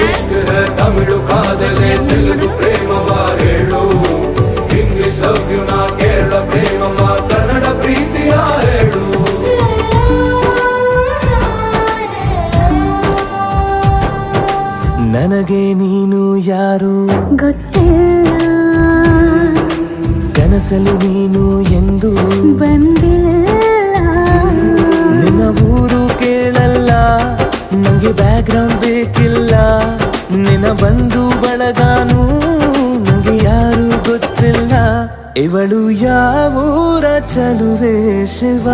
इश्क है तमिಳು ಕಾದಲೆ ತೆಲುಗು ಪ್ರೇಮವ ಹೇಳು ಇಂಗ್ಲಿಷ್ ಲವ್ ಯು ನಾ ಕೇರಳ ಪ್ರೇಮವ ಕನ್ನಡ ಪ್ರೀತಿಯ ಹೇಳು ನನಗೆ ನೀನು ಯಾರು ಗೊತ್ತಿಲ್ಲ ಕನಸಲು ನೀನು ಎಂದು ಬಂದಿಲ್ಲ ನಿನ್ನ ಊರು ಕೇಳಲ್ಲ ನಂಗೆ ಬ್ಯಾಕ್ಗ್ರೌಂಡ್ ಬೇಕಿಲ್ಲ ನಿನ್ನ ಬಂಧು ಬಳಗಾನು ನಂಗೆ ಯಾರು ಗೊತ್ತಿಲ್ಲ ಇವಳು ಯಾವೂರ ಚಲುವೆ ಶಿವ